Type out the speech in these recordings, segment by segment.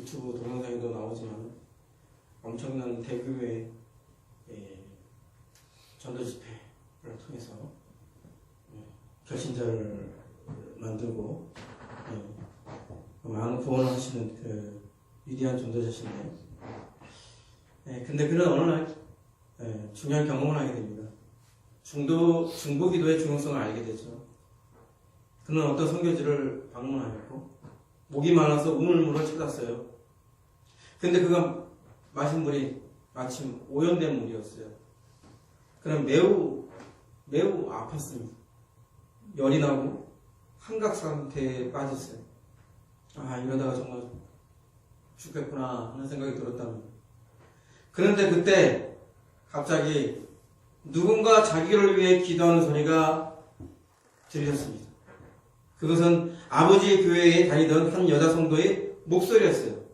유튜브 동영상에도 나오지만 엄청난 대규모의 전도 집회를 통해서 결신자를 만들고 많은 구원을 하시는 그 위대한 전도자신데, 근데 그는 어느 날 중요한 경험을 하게 됩니다. 중보 기도의 중요성을 알게 되죠. 그는 어떤 선교지를 방문하였고 목이 말라서 우물물을 찾았어요. 근데 그가 마신 물이 마침 오염된 물이었어요. 그는 매우 아팠습니다. 열이 나고 환각 상태에 빠졌어요. 이러다가 정말 죽겠구나 하는 생각이 들었답니다. 그런데 그때 갑자기 누군가 자기를 위해 기도하는 소리가 들렸습니다. 그것은 아버지의 교회에 다니던 한 여자 성도의 목소리였어요.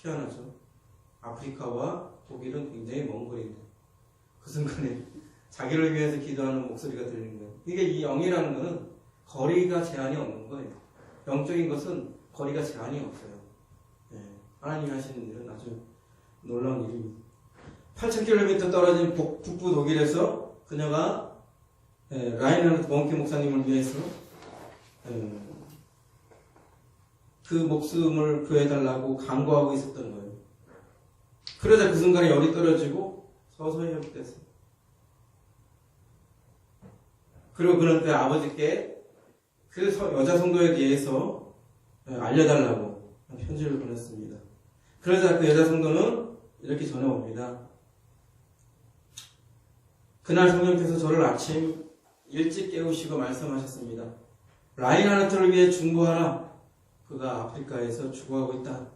희한하죠. 아프리카와 독일은 굉장히 먼 거리인데 그 순간에 자기를 위해서 기도하는 목소리가 들리는 거예요. 이게 이 영이라는 것은 거리가 제한이 없는 거예요. 영적인 것은 거리가 제한이 없어요. 하나님이 하시는 일은 아주 놀라운 일입니다. 8,000km 떨어진 북부 독일에서 그녀가 라인하르트 몽케 목사님을 위해서 그 목숨을 구해달라고 간구하고 있었던 거예요. 그러자 그 순간에 열이 떨어지고 서서히 회복됐어요. 그리고 그는 그 아버지께 그 여자 성도에 대해서 알려달라고 편지를 보냈습니다. 그러자 그 여자 성도는 이렇게 전해옵니다. 그날 성령께서 저를 아침 일찍 깨우시고 말씀하셨습니다. 라인하르트를 위해 중보하라. 그가 아프리카에서 죽어가고 있다.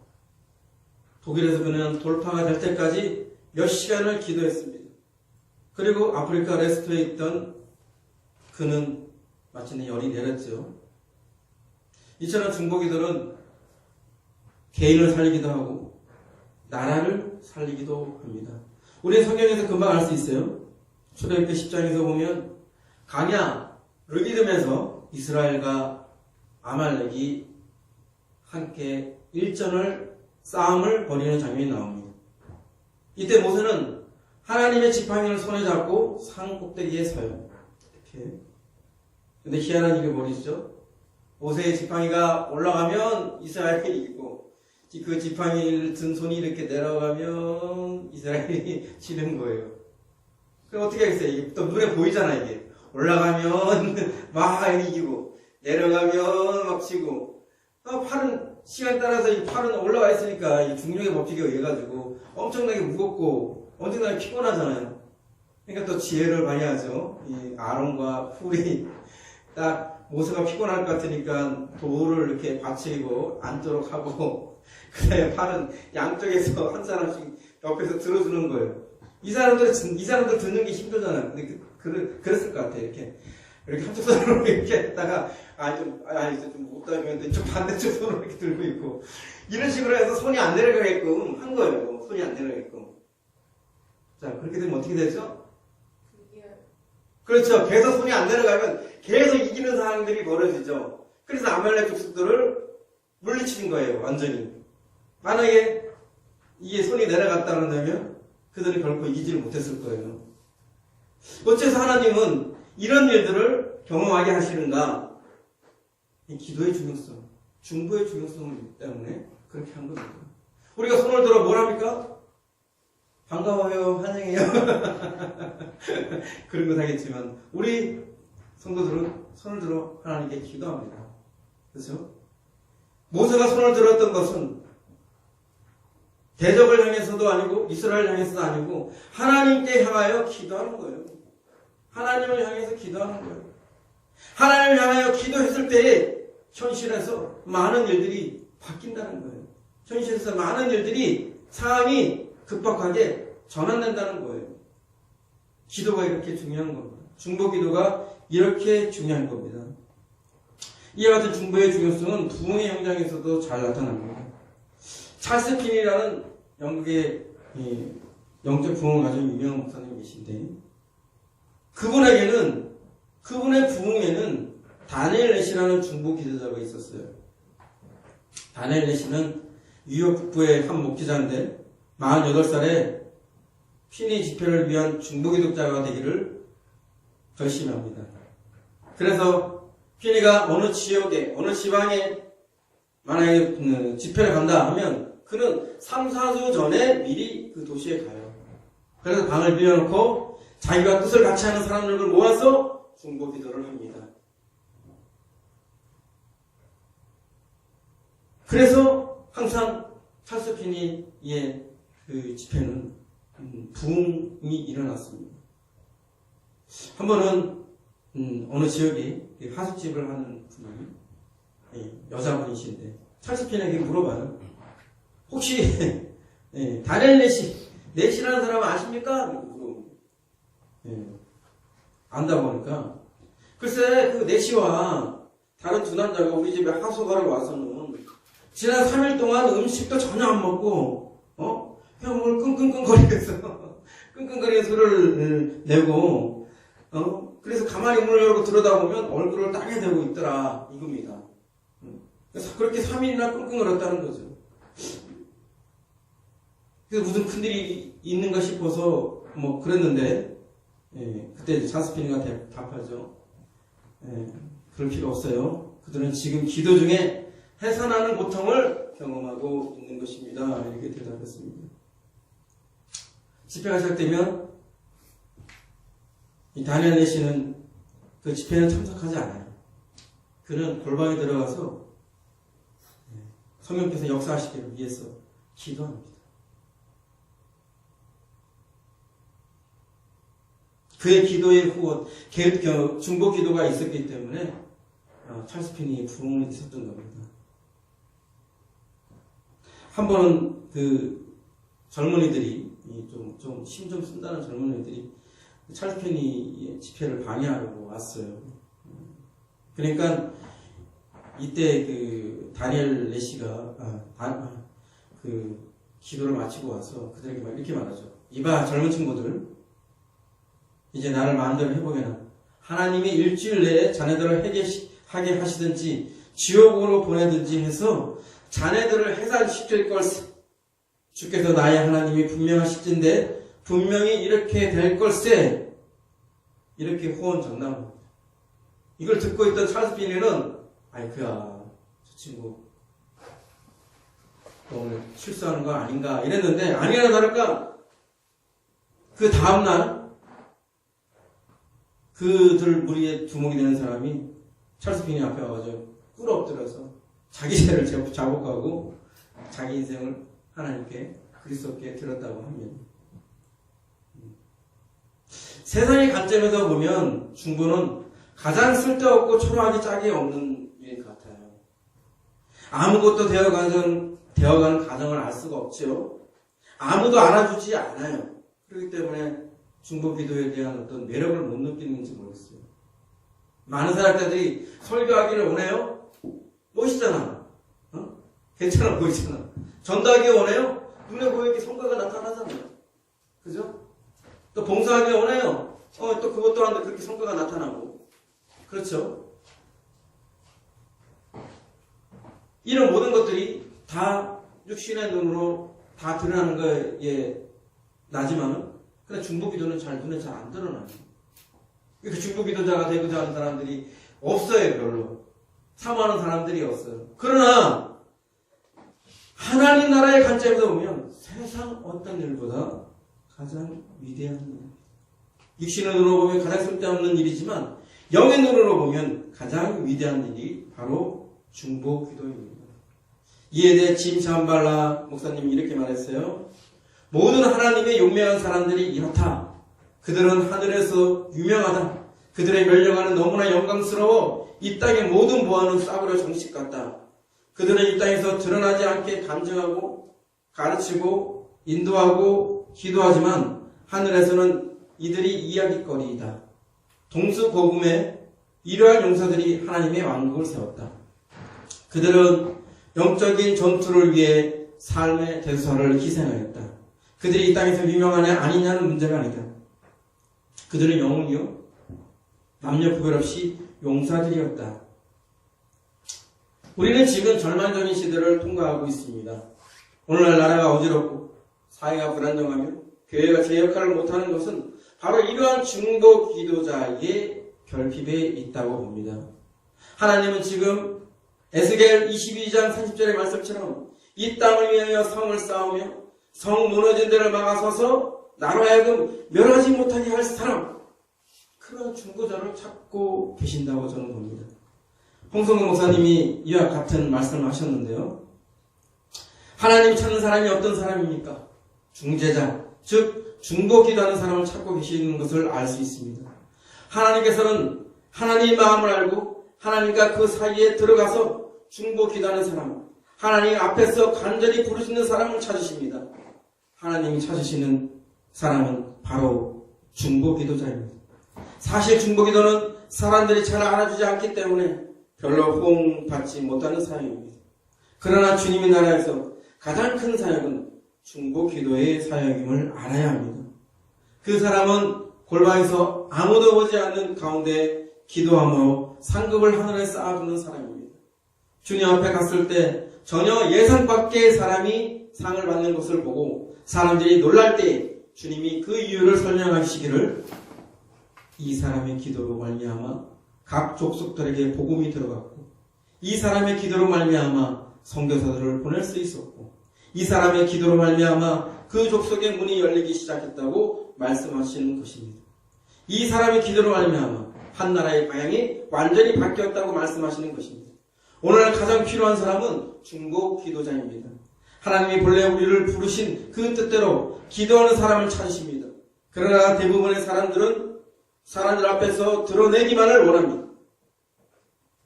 독일에서 그는 돌파가 될 때까지 몇 시간을 기도했습니다. 그리고 아프리카 레스토에 있던 그는 마침내 열이 내렸죠. 이처럼 중보기도는 개인을 살리기도 하고 나라를 살리기도 합니다. 우리는 성경에서 금방 알 수 있어요. 출애굽기 10장에서 보면 강야 르기듬에서 이스라엘과 아말렉이 함께 싸움을 벌이는 장면이 나옵니다. 이때 모세는 하나님의 지팡이를 손에 잡고 산 꼭대기에 서요. 이렇게. 근데 희한한 일이 뭐죠? 모세의 지팡이가 올라가면 이스라엘이 이기고 그 지팡이를 든 손이 이렇게 내려가면 이스라엘이 지는 거예요. 그럼 어떻게 하겠어요? 이게 또 눈에 보이잖아, 이게. 올라가면 막 이기고, 내려가면 막 지고, 팔은, 시간 따라서 이 팔은 올라가 있으니까 이 중력의 법칙에 의해가지고 엄청나게 무겁고 엄청나게 피곤하잖아요. 그러니까 또 지혜를 발휘하죠. 이 아론과 훌이 딱 모세가 피곤할 것 같으니까 돌을 이렇게 받치고 앉도록 하고, 그 다음에 팔은 양쪽에서 한 사람씩 옆에서 들어주는 거예요. 이 사람들 듣는 게 힘들잖아요. 근데 그랬을 것 같아요. 이렇게 한쪽 손으로 이렇게 했다가, 이제 좀 못하면 좀 반대쪽 손으로 이렇게 들고 있고, 이런 식으로 해서 손이 안 내려가게끔 한 거예요. 손이 안 내려가게끔. 자, 그렇게 되면 어떻게 되죠? 그렇죠. 계속 손이 안 내려가면 계속 이기는 상황들이 벌어지죠. 그래서 아말렉 족속들을 물리치는 거예요. 완전히. 만약에 이게 손이 내려갔다 그러면 그들이 결코 이기지를 못했을 거예요. 어째서 하나님은 이런 일들을 경험하게 하시는가? 이 기도의 중요성, 중보의 중요성 때문에 그렇게 한 겁니다. 우리가 손을 들어 뭘 합니까? 반가워요, 환영해요. 그런 것 하겠지만 우리 성도들은 손을 들어 하나님께 기도합니다. 그렇죠? 모세가 손을 들었던 것은 대적을 향해서도 아니고 이스라엘 향해서도 아니고 하나님께 향하여 기도하는 거예요. 하나님을 향해서 기도하는 거예요. 하나님을 향하여 기도했을 때에 현실에서 많은 일들이 바뀐다는 거예요. 현실에서 많은 일들이 상황이 급박하게 전환된다는 거예요. 기도가 이렇게 중요한 겁니다. 중보 기도가 이렇게 중요한 겁니다. 이와 같은 중보의 중요성은 부흥의 현장에서도 잘 나타납니다. 찰스 핀이라는 영국의 영적 부흥을 가진 유명한 목사님이 계신데, 그분의 부흥에는 다니엘 넷이라는 중보 기도자가 있었어요. 다니엘 넷은 뉴욕 북부의 한 목회자인데 48살에 피니 집회를 위한 중보기독자가 되기를 결심합니다. 그래서 피니가 어느 지역에, 어느 지방에 만약에 집회를 간다 하면 그는 3, 4주 전에 미리 그 도시에 가요. 그래서 방을 빌려놓고 자기와 뜻을 같이 하는 사람들을 모아서 중보기도를 합니다. 그래서 항상 찰스 피니의 그 집회는 부흥이 일어났습니다. 한 번은 어느 지역에 하숙집을 하는 분이 여자분이신데 찰스 피니에게 물어봐요. 혹시 다니엘 넷이라는 사람 아십니까? 안다고 하니까 글쎄 그 넷이와 다른 두 남자가 우리 집에 하숙하러 와서는 지난 3일 동안 음식도 전혀 안 먹고 그냥 뭘 끙끙끙거리면서 끙끙거리는 소리를 내고 그래서 가만히 문을 열고 들여다보면 얼굴을 땅에 대고 있더라 이겁니다. 그래서 그렇게 3일이나 끙끙거렸다는 거죠. 그래서 무슨 큰일이 있는가 싶어서 뭐 그랬는데 그때 찰스 피니가 답하죠. 그럴 필요 없어요. 그들은 지금 기도 중에 해산하는 고통을 경험하고 있는 것입니다. 이렇게 대답했습니다. 집회가 시작되면 이 다니엘 넷이는 그 집회는 참석하지 않아요. 그는 골방에 들어가서 성령께서 역사하시기를 위해서 기도합니다. 그의 기도의 후원, 중보 기도가 있었기 때문에 찰스 피니의 부흥이 있었던 겁니다. 한 번은 그 젊은이들이 좀 힘 좀 쓴다는 젊은이들이 찰스 피니의 집회를 방해하려고 왔어요. 그러니까 이때 그 다니엘 넷이가 그 기도를 마치고 와서 그들에게 이렇게 말하죠. 이봐 젊은 친구들, 이제 나를 마음대로 해보게나. 하나님이 일주일 내에 자네들을 하게 하시든지 지옥으로 보내든지 해서 자네들을 해산시킬 걸세. 주께서 나의 하나님이 분명하실진데 분명히 이렇게 될 걸세. 이렇게 호언 전담합니다. 이걸 듣고 있던 찰스 피니는 아이쿠야 저 친구 오늘 실수하는 거 아닌가 이랬는데 아니나 다를까 그 다음날 그들 무리에 두목이 되는 사람이 찰스 피니 앞에 와가지고 꿇어 엎드려서 자기 죄를 자복하고 자기 인생을 하나님께 그리스도께 드렸다고 합니다. 세상의 관점에서 보면 중보는 가장 쓸데없고 초라하기 짝이 없는 일인 것 같아요. 아무것도 되어가는 가정을 알 수가 없죠. 아무도 알아주지 않아요. 그렇기 때문에 중보 기도에 대한 어떤 매력을 못 느끼는지 모르겠어요. 많은 사람들이 설교하기를 원해요? 멋있잖아. 괜찮아 보이잖아. 전도하기 원해요? 눈에 보이게 성과가 나타나잖아요. 그죠? 또 봉사하기 원해요? 또 그것 또한 그렇게 성과가 나타나고. 그렇죠? 이런 모든 것들이 다 육신의 눈으로 다 드러나는 거에 나지만은 근데 중보기도는 눈에 잘 안 드러나요. 그러니까 중보기도자가 되고자 하는 사람들이 없어요, 별로. 사모하는 사람들이 없어요. 그러나 하나님 나라의 관점에서 보면 세상 어떤 일보다 가장 위대한 일. 육신의 눈으로 보면 가장 쓸데없는 일이지만 영의 눈으로 보면 가장 위대한 일이 바로 중보기도입니다. 이에 대해 짐 잠발라 목사님이 이렇게 말했어요. 모든 하나님의 용맹한 사람들이 이렇다. 그들은 하늘에서 유명하다. 그들의 멸령하는 너무나 영광스러워 이 땅의 모든 보화는 싸구려 정식 같다. 그들은 이 땅에서 드러나지 않게 간증하고 가르치고 인도하고 기도하지만 하늘에서는 이들이 이야기거리이다. 동수고금에 이러한 용사들이 하나님의 왕국을 세웠다. 그들은 영적인 전투를 위해 삶의 대소사를 희생하였다. 그들이 이 땅에서 유명하냐 아니냐는 문제가 아니다. 그들은 영웅이요 남녀 구별 없이 용사들이었다. 우리는 지금 절망적인 시대를 통과하고 있습니다. 오늘날 나라가 어지럽고 사회가 불안정하며 교회가 제 역할을 못하는 것은 바로 이러한 중보 기도자의 결핍에 있다고 봅니다. 하나님은 지금 에스겔 22장 30절의 말씀처럼 이 땅을 위하여 성을 쌓으며 성 무너진 데를 막아서서 나로 하여금 멸하지 못하게 할 사람, 그런 중보자를 찾고 계신다고 저는 봅니다. 홍성근 목사님이 이와 같은 말씀을 하셨는데요. 하나님이 찾는 사람이 어떤 사람입니까? 중재자, 즉 중보 기도하는 사람을 찾고 계시는 것을 알 수 있습니다. 하나님께서는 하나님의 마음을 알고 하나님과 그 사이에 들어가서 중보 기도하는 사람, 하나님 앞에서 간절히 부르시는 사람을 찾으십니다. 하나님이 찾으시는 사람은 바로 중보 기도자입니다. 사실 중보 기도는 사람들이 잘 알아주지 않기 때문에 별로 호응받지 못하는 사역입니다. 그러나 주님의 나라에서 가장 큰 사역은 중보 기도의 사역임을 알아야 합니다. 그 사람은 골방에서 아무도 보지 않는 가운데 기도함으로 상급을 하늘에 쌓아두는 사람입니다. 주님 앞에 갔을 때 전혀 예상 밖의 사람이 상을 받는 것을 보고 사람들이 놀랄 때 주님이 그 이유를 설명하시기를 이 사람의 기도로 말미암아 각 족속들에게 복음이 들어갔고 이 사람의 기도로 말미암아 선교사들을 보낼 수 있었고 이 사람의 기도로 말미암아 그 족속의 문이 열리기 시작했다고 말씀하시는 것입니다. 이 사람의 기도로 말미암아 한 나라의 방향이 완전히 바뀌었다고 말씀하시는 것입니다. 오늘날 가장 필요한 사람은 중보 기도자입니다. 하나님이 본래 우리를 부르신 그 뜻대로 기도하는 사람을 찾으십니다. 그러나 대부분의 사람들은 사람들 앞에서 드러내기만을 원합니다.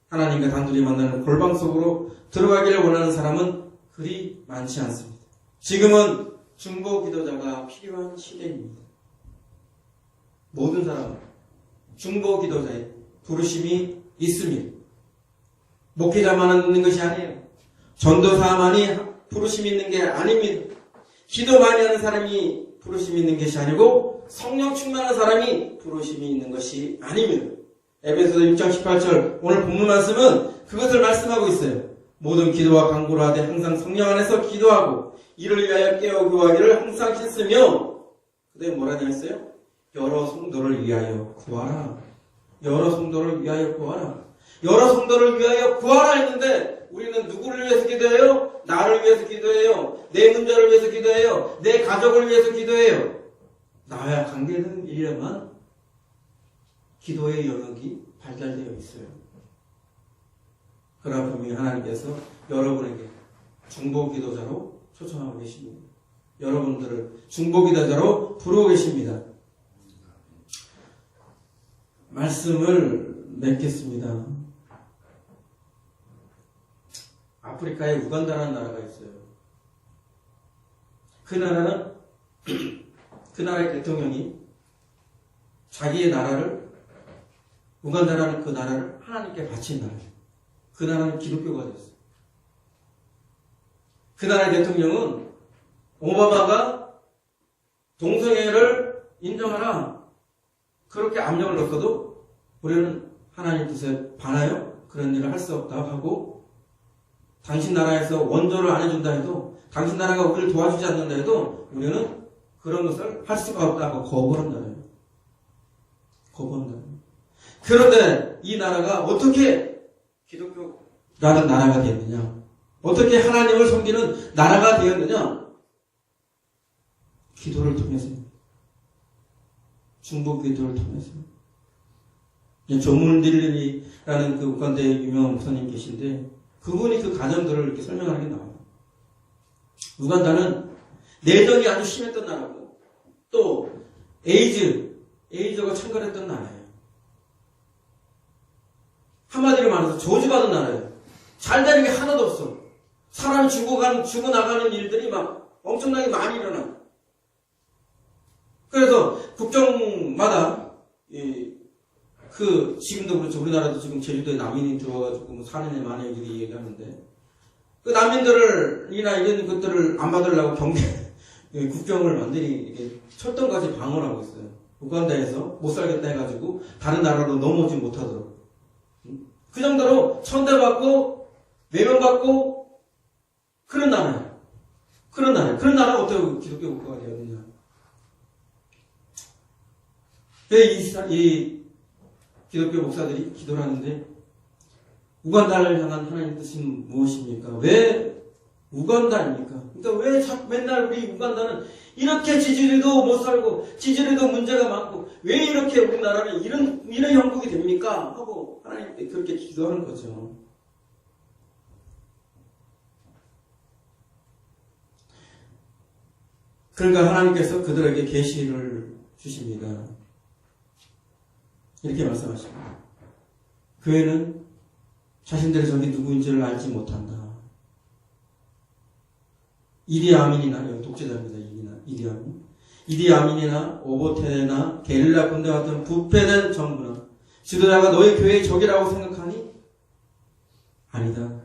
하나님과 단둘이 만나는 골방 속으로 들어가기를 원하는 사람은 그리 많지 않습니다. 지금은 중보 기도자가 필요한 시대입니다. 모든 사람은 중보 기도자의 부르심이 있습니다. 목회자만은 있는 것이 아니에요. 전도사만이 부르심이 있는 게 아닙니다. 기도 많이 하는 사람이 부르심이 있는 것이 아니고 성령 충만한 사람이 부르심이 있는 것이 아닙니다. 에베소서 6장 18절 오늘 본문 말씀은 그것을 말씀하고 있어요. 모든 기도와 간구를 하되 항상 성령 안에서 기도하고 이를 위하여 깨어 구하기를 항상 힘쓰며 그다음에 뭐라냐 했어요? 여러 성도를 위하여 구하라. 여러 성도를 위하여 구하라. 여러 성도를 위하여 구하라 했는데 우리는 누구를 위해서 기도해요? 나를 위해서 기도해요. 내 문제를 위해서 기도해요. 내 가족을 위해서 기도해요. 나와 관계된 일에만 기도의 영역이 발달되어 있어요. 그러나 분명히 하나님께서 여러분에게 중보 기도자로 초청하고 계십니다. 여러분들을 중보 기도자로 부르고 계십니다. 말씀을 맺겠습니다. 아프리카에 우간다라는 나라가 있어요. 그 나라는 그 나라의 대통령이 자기의 나라를 우간다라는 그 나라를 하나님께 바친 나라예요. 그 나라는 기독교가 됐어요. 그 나라의 대통령은 오바마가 동성애를 인정하라 그렇게 압력을 넣고도 우리는 하나님 뜻에 반하여 그런 일을 할 수 없다고 하고 당신 나라에서 원조를 안 해준다 해도 당신 나라가 우리를 도와주지 않는다 해도 우리는 그런 것을 할 수가 없다고 거부한다는 거부한다는. 그런데 이 나라가 어떻게 기독교라는 나라가 되었느냐? 어떻게 하나님을 섬기는 나라가 되었느냐? 기도를 통해서, 중보 기도를 통해서. 조문딜리라는 그 우간다의 유명한 목사님 계신데 그분이 그 가정들을 이렇게 설명하는 게 나와요. 우간다는 내전이 아주 심했던 나라고 또 에이즈가 창궐했던 나라예요. 한마디로 말해서 저주받은 나라예요. 잘 되는 게 하나도 없어. 사람이 죽어나가는 일들이 막 엄청나게 많이 일어나. 그래서 국정마다 지금도 그렇죠. 우리나라도 지금 제주도에 난민이 들어와가지고 뭐 살인의 만에 일이 얘기하는데 그 난민들이나 이런 것들을 안 받으려고 국경을 완전히 이렇게 철도까지 방어하고 있어요. 우간다에서 못 살겠다 해가지고 다른 나라로 넘어오지 못하도록. 그 정도로 천대받고 외면받고 그런 나라예요. 그런 나라가 어떻게 기독교 국가가 되었느냐. 왜 이 기독교 목사들이 기도를 하는데 우간다를 향한 하나님의 뜻은 무엇입니까? 왜 우간다입니까? 그러니까 왜 자꾸 맨날 우리 우간다는 이렇게 지지리도 못 살고 지지리도 문제가 많고 왜 이렇게 우리나라는 이런 형국이 됩니까? 하고 하나님께 그렇게 기도하는 거죠. 그러니까 하나님께서 그들에게 계시를 주십니다. 이렇게 말씀하십니다. 교회는 자신들의 적이 누구인지를 알지 못한다. 이디아민이나 독재자입니다. 이디아민이나 오보테나 게릴라 군대 같은 부패된 정부나 지도자가 너희 교회의 적이라고 생각하니? 아니다.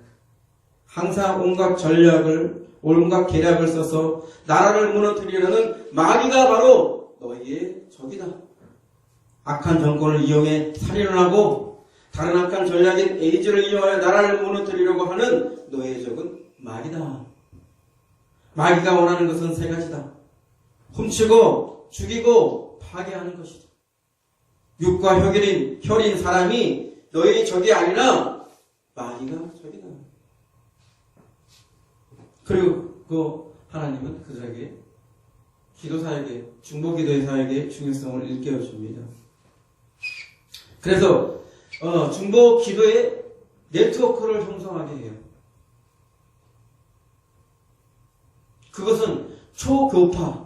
항상 온갖 전략을 온갖 계략을 써서 나라를 무너뜨리려는 마귀가 바로 너희의 적이다. 악한 정권을 이용해 살인을 하고 다른 악한 전략인 에이즈를 이용하여 나라를 무너뜨리려고 하는 너희의 적은 마귀다. 마귀가 원하는 것은 세 가지다. 훔치고 죽이고 파괴하는 것이다. 육과 혈인 사람이 너희의 적이 아니라 마귀가 적이다. 그리고 그 하나님은 그들에게 기도사에게 중보기도의 사에게 중요성을 일깨워줍니다. 그래서 중보기도의 네트워크를 형성하게 해요. 그것은 초교파.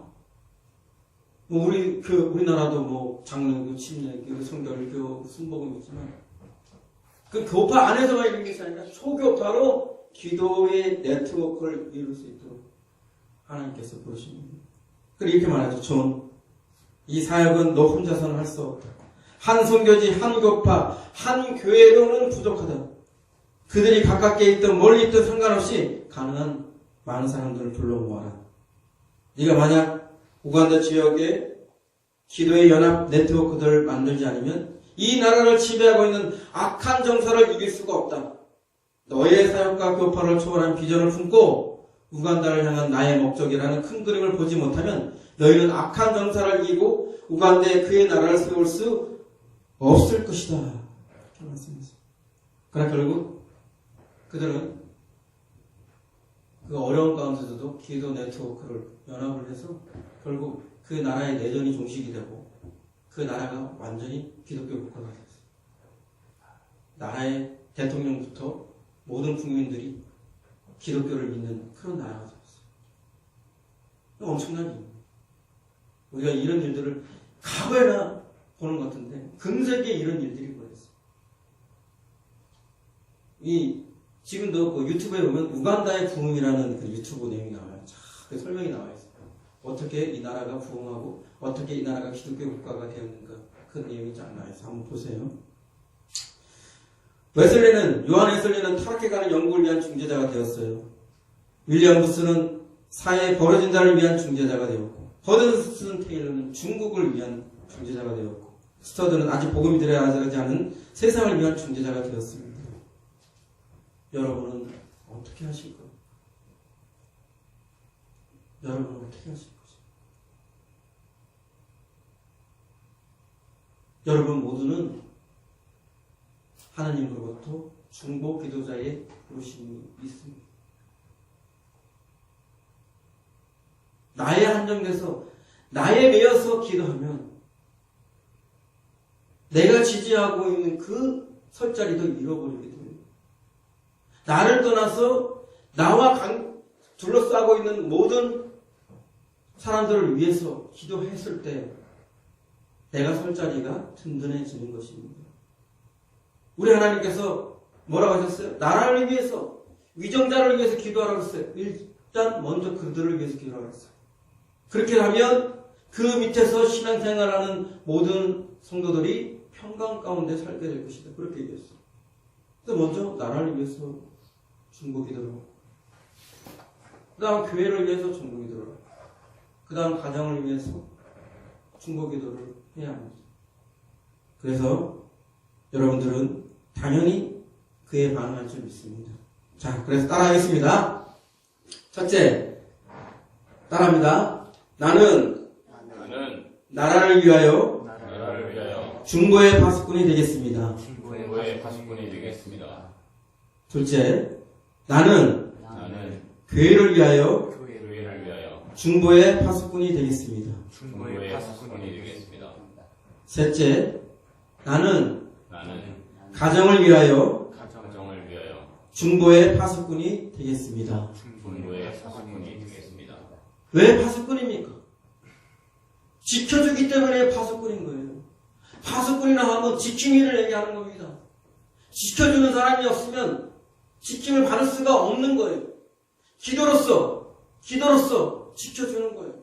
우리나라도 장로교, 침례교, 성결교, 순복음이 있지만 그 교파 안에서만 이루는 것이 아니라 초교파로 기도의 네트워크를 이룰 수 있도록 하나님께서 부르십니다. 그리고 이렇게 말하죠. 존, 이 사역은 너 혼자서는 할 수 없다. 한 선교지, 한 교파, 한 교회로는 부족하다. 그들이 가깝게 있든 멀리 있든 상관없이 가능한 많은 사람들을 불러 모아라. 네가 만약 우간다 지역에 기도의 연합 네트워크들을 만들지 않으면 이 나라를 지배하고 있는 악한 정서를 이길 수가 없다. 너의 사역과 교파를 초월한 비전을 품고 우간다를 향한 나의 목적이라는 큰 그림을 보지 못하면 너희는 악한 정사를 이기고 우간다에 그의 나라를 세울 수 없을 것이다. 이렇게 말씀하셨습니다. 그러나 결국 그들은 그 어려운 가운데서도 기도 네트워크를 연합을 해서 결국 그 나라의 내전이 종식이 되고 그 나라가 완전히 기독교 국가가 됐어요. 나라의 대통령부터 모든 국민들이 기독교를 믿는 그런 나라가 되었어요. 엄청난 일입니다. 우리가 이런 일들을 과거에나 보는 것 같은데 금세기에 이런 일들이 벌어졌어요. 지금도 그 유튜브에 보면 우간다의 부흥이라는 그 유튜브 내용이 나와요. 그 설명이 나와 있어요. 어떻게 이 나라가 부흥하고 어떻게 이 나라가 기독교 국가가 되었는가 그 내용이 잘 나와 있어요. 한번 보세요. 요한 웨슬리는 타락해가는 영국을 위한 중재자가 되었어요. 윌리엄 부스는 사회에 벌어진 자를 위한 중재자가 되었고, 허든슨 테일러는 중국을 위한 중재자가 되었고, 스터드는 아직 복음이 들어야지 않은 세상을 위한 중재자가 되었습니다. 여러분은 어떻게 하실 거예요? 여러분은 어떻게 하실 거죠? 여러분 모두는 하나님으로부터 중보 기도자의 부르심이 있습니다. 나에 한정돼서 나에 매여서 기도하면 내가 지지하고 있는 그 설자리도 잃어버리게 됩니다. 나를 떠나서 나와 둘러싸고 있는 모든 사람들을 위해서 기도했을 때 내가 설 자리가 든든해지는 것입니다. 우리 하나님께서 뭐라고 하셨어요? 나라를 위해서, 위정자를 위해서 기도하라고 했어요. 일단 먼저 그들을 위해서 기도하라고 했어요. 그렇게 하면 그 밑에서 신앙생활하는 모든 성도들이 평강 가운데 살게 될 것이다. 그렇게 얘기했어요. 그래서 먼저 나라를 위해서 중보기도를 하고, 그 다음 교회를 위해서 중보기도를 하고, 그 다음 가정을 위해서 중보기도를 해야 합니다. 그래서 여러분들은 당연히 그에 반응할 줄 믿습니다. 자, 그래서 따라하겠습니다. 첫째, 따라합니다. 나는 나는 나라를 위하여 나라를 위하여 중보의 파수꾼이 되겠습니다. 중보의 파수꾼이 되겠습니다. 둘째, 나는 나는 교회를 위하여 교회를 위하여 중보의 파수꾼이 되겠습니다. 중보의 파수꾼이 되겠습니다. 셋째, 나는 나는 가정을 위하여 가정을 위하여 중보의 파수꾼이 되겠습니다. 중보의 파수꾼이 되겠습니다. 왜 파수꾼입니까? 지켜주기 때문에 파수꾼인 거예요. 파수꾼이라 하면 지킴이를 얘기하는 겁니다. 지켜주는 사람이 없으면 지킴을 받을 수가 없는 거예요. 기도로서 지켜주는 거예요.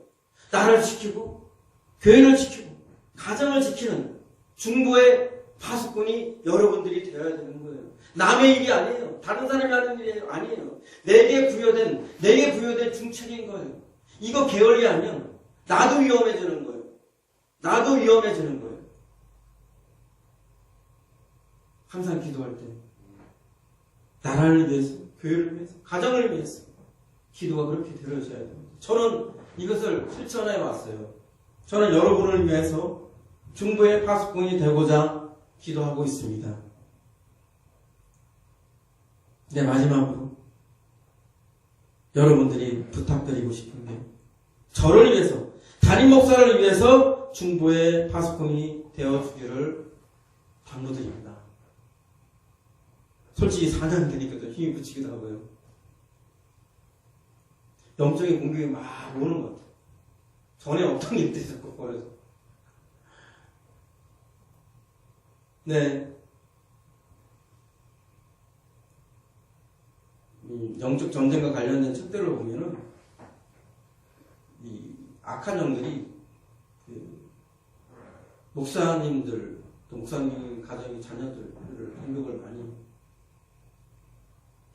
나를 지키고 교회를 지키고 가정을 지키는 중보의 파수꾼이 여러분들이 되어야 되는 거예요. 남의 일이 아니에요. 다른 사람이 하는 일이 아니에요. 내게 부여된 중책인 거예요. 이거 게을리하면 나도 위험해지는 거예요. 항상 기도할 때 나라를 위해서, 교회를 위해서, 가정을 위해서 기도가 그렇게 되어져야 됩니다. 저는 이것을 실천해 왔어요. 저는 여러분을 위해서 중보의 파수꾼이 되고자 기도하고 있습니다. 네, 마지막으로 여러분들이 부탁드리고 싶은 게 저를 위해서, 담임 목사를 위해서 중보의 파수꾼이 되어주기를 당부드립니다. 솔직히 4년 되니까 더 힘이 붙이기도 하고요. 영적인 공격이 막 오는 것 같아요. 전에 없던 일들이 자꾸 벌어져. 네. 영적 전쟁과 관련된 책들을 보면은 이 악한 영들이 목사님들 또 목사님 가정의 자녀들을 공격을 많이 해요.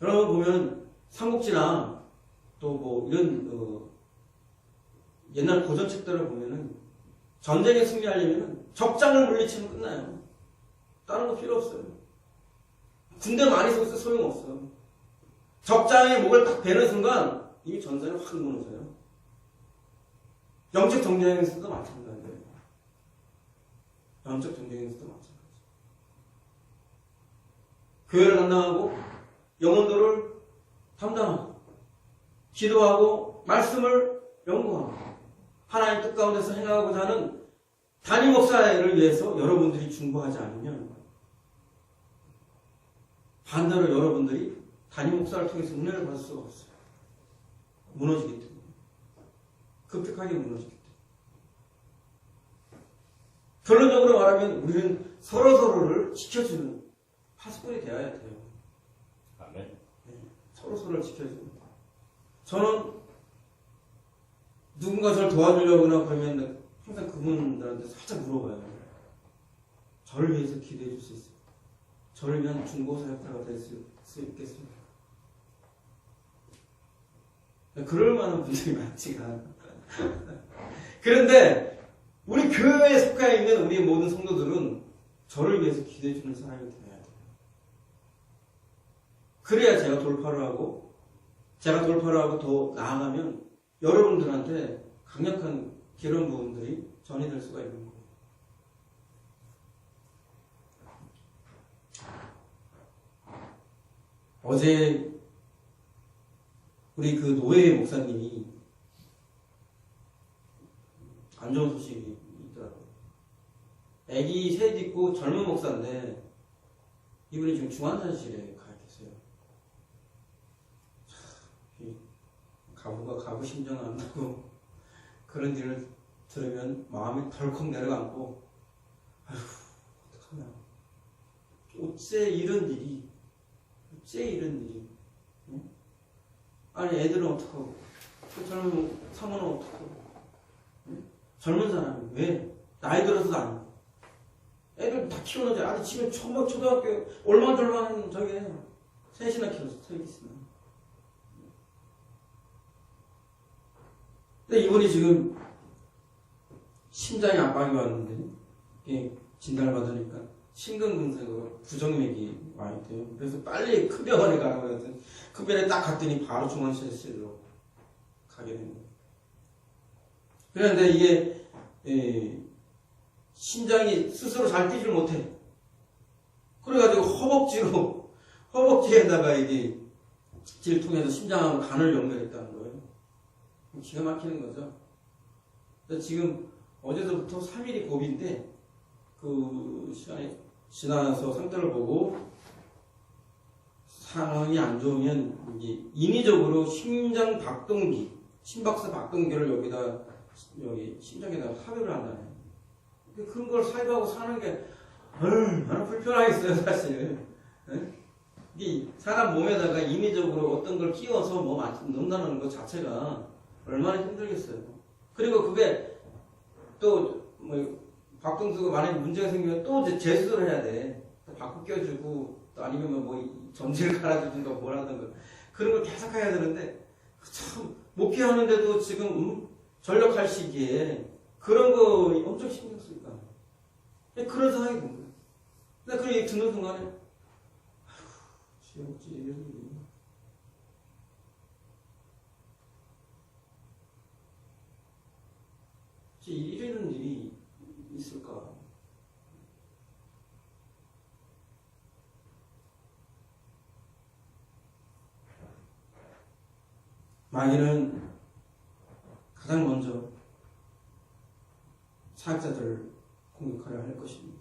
여러분 보면 삼국지나 또 뭐 이런 옛날 고전 책들을 보면은 전쟁에 승리하려면 적장을 물리치면 끝나요. 다른 거 필요 없어요. 군대 많이 써서 소용없어. 적장의 목을 딱 베는 순간 이미 전선이 확 무너져요. 영적 전쟁에서도 마찬가지예요. 영적 전쟁에서도 마찬가지예요. 교회를 담당하고 영혼들을 담당하고 기도하고 말씀을 연구하고 하나님 뜻 가운데서 행하고자 하는 담임 목사를 위해서 여러분들이 중보하지 않으면 반대로 여러분들이 담임 목사를 통해서 은혜를 받을 수가 없어요. 무너지기 때문에. 급격하게 무너지기 때문에. 결론적으로 말하면 우리는 서로서로를 지켜주는 파수꾼이 되어야 돼요. 아멘. 네, 서로서로를 지켜주는. 저는 누군가 저를 도와주려거나 그러면 항상 그분들한테 살짝 물어봐요. 저를 위해서 기도해 줄 수 있어요. 저를 위한 중보사역자가 될 수 있겠습니까? 그럴 만한 분들이 많지가 않아요. 그런데 우리 교회에 속해 있는 우리 모든 성도들은 저를 위해서 기도해 주는 사람이 되어야 돼요. 그래야 제가 돌파를 하고 더 나아가면 여러분들한테 강력한 그런 부분들이 전이될 수가 있는 거예요. 어제 우리 그 노예 목사님이 안 좋은 소식이 있더라고요. 애기 셋 있고 젊은 목사인데 이분이 지금 중환자실에 가 계세요. 가부가 가부 심정 안 나고 그런 일을 들으면 마음이 덜컥 내려앉고 아휴 어떡하냐. 어째 이런 일이 응? 아니 애들은 어떡하고 그 젊은 사모는 어떡하고 응? 젊은 사람이 왜 나이 들어서도 아니고 애들 다 키우는데 아니 지금 초등학교 얼마들만 저게 셋이나 키워서 서 있으면 근데 이분이 지금 심장에 압박이 왔는데 진단을 받으니까 심근경색으로 부정맥이 와 있대요. 그래서 빨리 큰 병원에 가라고 해서 큰 병원에 딱 갔더니 바로 중환자실로 가게 된 거예요. 그런데 이게 심장이 스스로 잘 뛰질 못해. 그래가지고 허벅지에다가 이게 질 통해서 심장하고 간을 연결했다는 거예요. 기가 막히는 거죠. 그래서 지금 어제서부터 3일이 고비인데 그 시간이 지나서 상태를 보고 상황이 안 좋으면 이제 인위적으로 심장 박동기, 심박수 박동기를 여기 심장에다가 삽입을 한다네. 그런 걸 삽입하고 사는 게 얼마나 불편하겠어요, 사실. 네? 이 사람 몸에다가 인위적으로 어떤 걸 끼워서 뭐 넣는다는 것 자체가 얼마나 힘들겠어요. 그리고 그게 또 뭐 박동수가 만약에 문제가 생기면 또 이제 재수를 해야 돼. 바꿔 껴주고 또 아니면 뭐 전지를 갈아주든가 뭐라든가 그런 걸 계속 해야 되는데 참 목회하는데도 지금 전력할 시기에 그런 거 엄청 신경 쓸까. 그런 상황이 된 거예요. 근데 그런 얘기 듣는 순간에 아휴 지옥지 이런 일이 이런 일이 있을까? 마귀는 가장 먼저 사역자들을 공격하려 할 것입니다.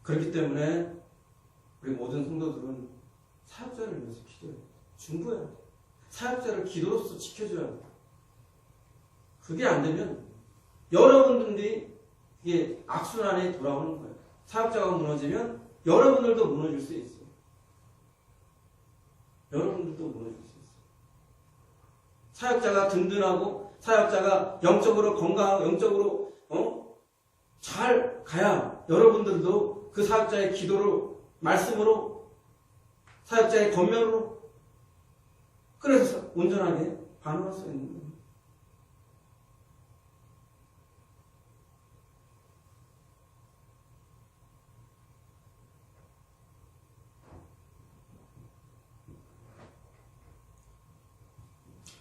그렇기 때문에 우리 모든 성도들은 사역자를 위해서 기도해야 돼. 중보해야 돼. 사역자를 기도로서 지켜줘야 돼. 그게 안 되면 여러분들이 이게 악순환에 돌아오는 거예요. 사역자가 무너지면 여러분들도 무너질 수 있어요. 여러분들도 무너질 수 있어요. 사역자가 든든하고 사역자가 영적으로 건강하고 영적으로 잘 가야 여러분들도 그 사역자의 기도로 말씀으로 사역자의 권면으로 그래서 온전하게 반응할 수 있는 거예요.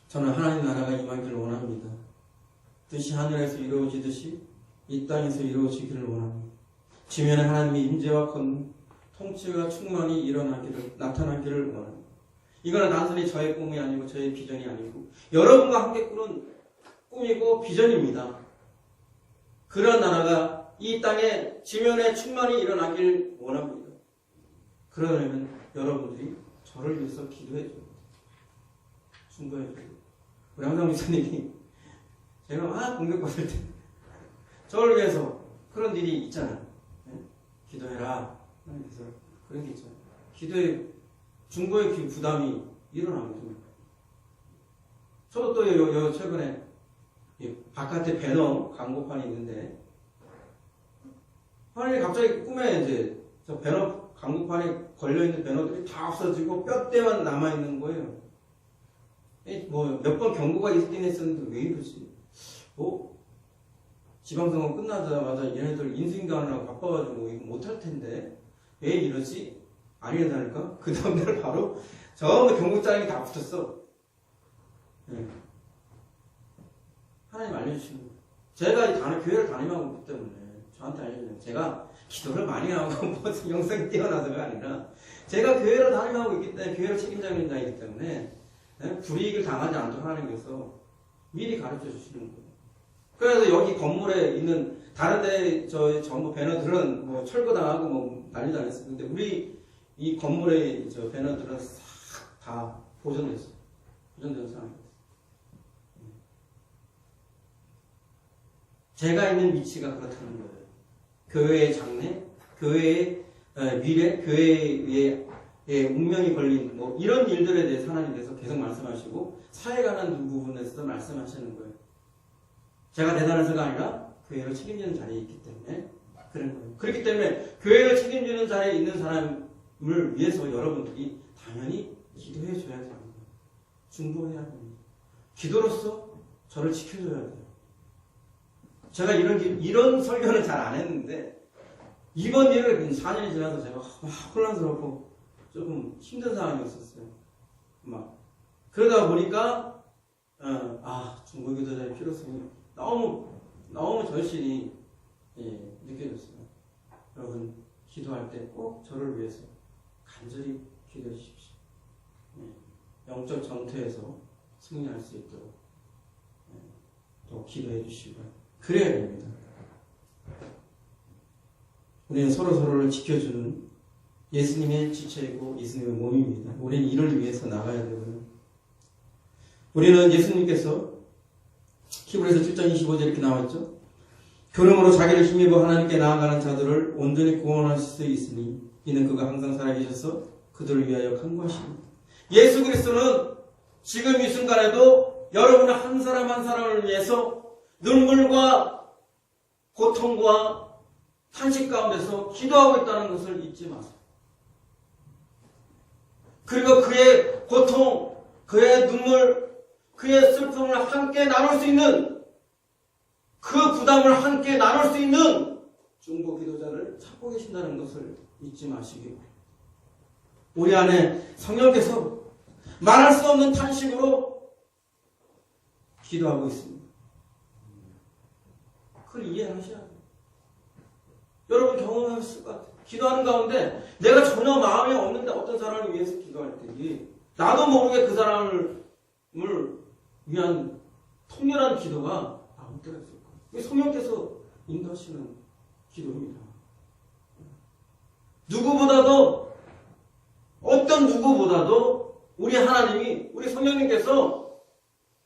저는 하나님 나라가 임하기를 원합니다. 뜻이 하늘에서 이루어지듯이 이 땅에서 이루어지기를 원합니다. 지면에 하나님의 임재와 통치가 충만히 나타나기를 원합니다. 이거는 단순히 저의 꿈이 아니고 저의 비전이 아니고 여러분과 함께 꾸는 꿈이고 비전입니다. 그런 나라가 이 땅에 지면에 충만히 일어나길 원합니다. 그러려면 여러분들이 저를 위해서 기도해 줘야 중보해 줘야 돼요. 우리 항상 목사님이 제가 막 공격받을 때 저를 위해서 그런 일이 있잖아요. 네? 기도해라. 그래서 그런 게 있잖아요. 기도에 중보의 부담이 일어나거든요. 저도 또 최근에 바깥에 배너 광고판이 있는데 아니 갑자기 꿈에 이제 저 배너 광고판에 걸려있는 배너들이 다 없어지고 뼈대만 남아있는 거예요. 뭐 몇 번 경고가 있긴 했었는데 왜 이러지? 지방선거 끝나자마자 얘네들 인수인계하느라고 바빠가지고 이거 못할 텐데 왜 이러지? 아니라니까? 그 다음날 바로 전부 경고장이 다 붙었어. 네. 하나님 알려주시는 거예요. 제가 교회를 담임하고 있기 때문에 저한테 알려주는 제가 기도를 많이 하고 무슨 영성이 뛰어나서가 아니라 제가 교회를 담임하고 있기 때문에 교회를 책임지는 자이기 때문에 네? 불이익을 당하지 않도록 하나님께서 미리 가르쳐 주시는 거예요. 그래서 여기 건물에 있는 다른 데 전부 배너들은 뭐 철거당하고 뭐 난리도 안 했었는데 우리 이 건물의 저 배너들은 싹 다 보존됐어요. 보존된 상황이었어요. 제가 있는 위치가 그렇다는 거예요. 교회의 장래, 교회의 미래, 교회의 운명이 걸린 뭐 이런 일들에 대해서 하나님께서 계속 말씀하시고 사회 관한 부분에서도 말씀하시는 거예요. 제가 대단해서가 아니라 교회를 책임지는 자리에 있기 때문에 그런 거예요. 그렇기 때문에 교회를 책임지는 자리에 있는 사람을 위해서 여러분들이 당연히 기도해 줘야 됩니다. 중보해야 됩니다. 기도로서 저를 지켜줘야 돼요. 제가 이런 설교는 잘 안 했는데 이번 일을 4년이 지나서 제가 막 혼란스럽고 조금 힘든 상황이었었어요. 막 그러다 보니까 중보기도자의 필요성이 너무 절실히 느껴졌어요. 여러분 기도할 때 꼭 저를 위해서 간절히 기도해 주십시오. 영적 전투에서 승리할 수 있도록 또 기도해 주시고 그래야 됩니다. 우리는 서로를 지켜주는 예수님의 지체이고 예수님의 몸입니다. 우리는 이를 위해서 나가야 되고요. 우리는 예수님께서 히브리서 7장 25절 이렇게 나왔죠. 그러므로 자기를 힘입어 하나님께 나아가는 자들을 온전히 구원하실 수 있으니 이는 그가 항상 살아계셔서 그들을 위하여 간구하십니다. 예수 그리스도는 지금 이 순간에도 여러분 한 사람 한 사람을 위해서 눈물과 고통과 탄식 가운데서 기도하고 있다는 것을 잊지 마세요. 그리고 그의 고통, 그의 눈물, 그의 슬픔을 함께 나눌 수 있는 그 부담을 함께 나눌 수 있는 중보 기도자를 찾고 계신다는 것을 잊지 마시기 바랍니다. 우리 안에 성령께서 말할 수 없는 탄식으로 기도하고 있습니다. 그걸 이해하셔야 돼요. 여러분 경험하셨을 것 같아요. 기도하는 가운데 내가 전혀 마음이 없는데 어떤 사람을 위해서 기도할 때 나도 모르게 그 사람을 위한 통렬한 기도가 나올 때가 있을 거예요. 이게 성령께서 인도하시는 기도입니다. 어떤 누구보다도 우리 하나님이, 우리 성령님께서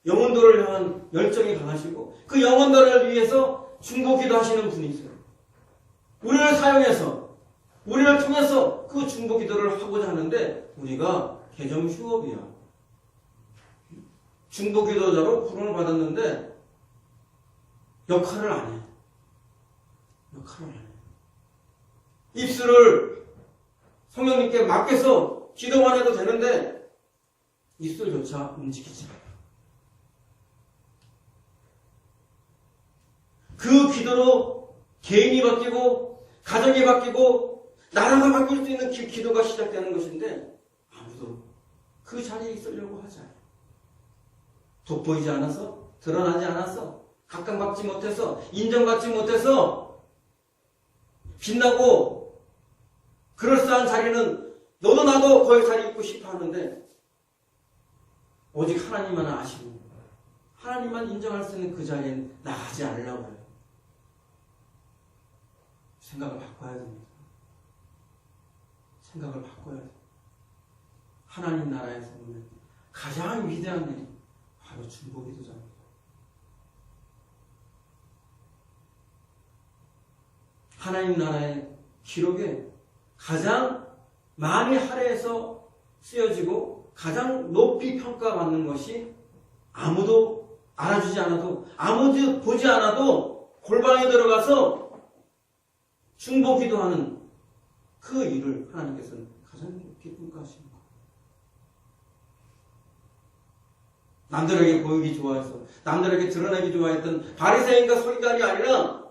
영혼들을 향한 열정이 강하시고 그 영혼들을 위해서 중보기도 하시는 분이세요. 우리를 사용해서, 우리를 통해서 그 중보기도를 하고자 하는데 우리가 개점 휴업이야. 중보기도자로 부름을 받았는데 역할을 안 해. 입술을 성령님께 맡겨서 기도만 해도 되는데 입술조차 움직이지 않아. 그 기도로 개인이 바뀌고 가정이 바뀌고 나라가 바뀔 수 있는 기도가 시작되는 것인데 아무도 그 자리에 있으려고 하지 않아요. 돋보이지 않아서, 드러나지 않아서, 각광받지 못해서, 인정받지 못해서 빛나고 그럴싸한 자리는 너도 나도 거기 자리 있고 싶어 하는데 오직 하나님만 아시고 하나님만 인정할 수 있는 그 자리에 나가지 않으려고 해요. 생각을 바꿔야 됩니다. 생각을 바꿔야 돼요. 하나님 나라에서 보면 가장 위대한 일이 바로 중보기도자입니다. 하나님 나라의 기록에 가장 많이 할애해서 쓰여지고 가장 높이 평가받는 것이 아무도 알아주지 않아도 아무도 보지 않아도 골방에 들어가서 중보기도하는 그 일을 하나님께서는 가장 높이 평가하시는 거예요. 남들에게 보이기 좋아해서 남들에게 드러내기 좋아했던 바리새인과 서기관이 아니라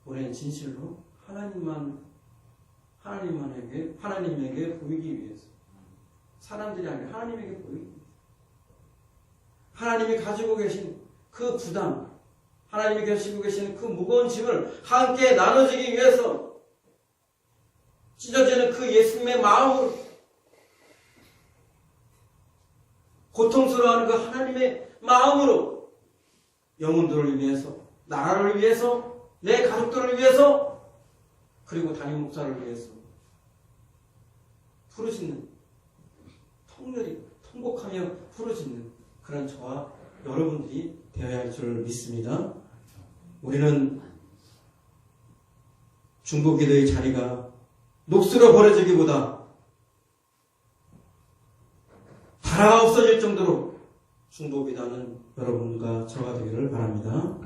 우리는 진실로 하나님에게 보이기 위해서 사람들이 아니라 하나님에게 보이기 위해서 하나님이 가지고 계신 그 부담, 하나님이 가지고 계신 그 무거운 짐을 함께 나눠주기 위해서 찢어지는 그 예수님의 마음으로 고통스러워하는 그 하나님의 마음으로 영혼들을 위해서, 나라를 위해서, 내 가족들을 위해서, 그리고 담임 목사를 위해서 부르짖는, 통렬히 통곡하며 부르짖는 그런 저와 여러분들이 되어야 할 줄 믿습니다. 우리는 중보기도의 자리가 녹슬어 버려지기보다 달아 없어질 정도로 중보기도하는 여러분과 저가 되기를 바랍니다.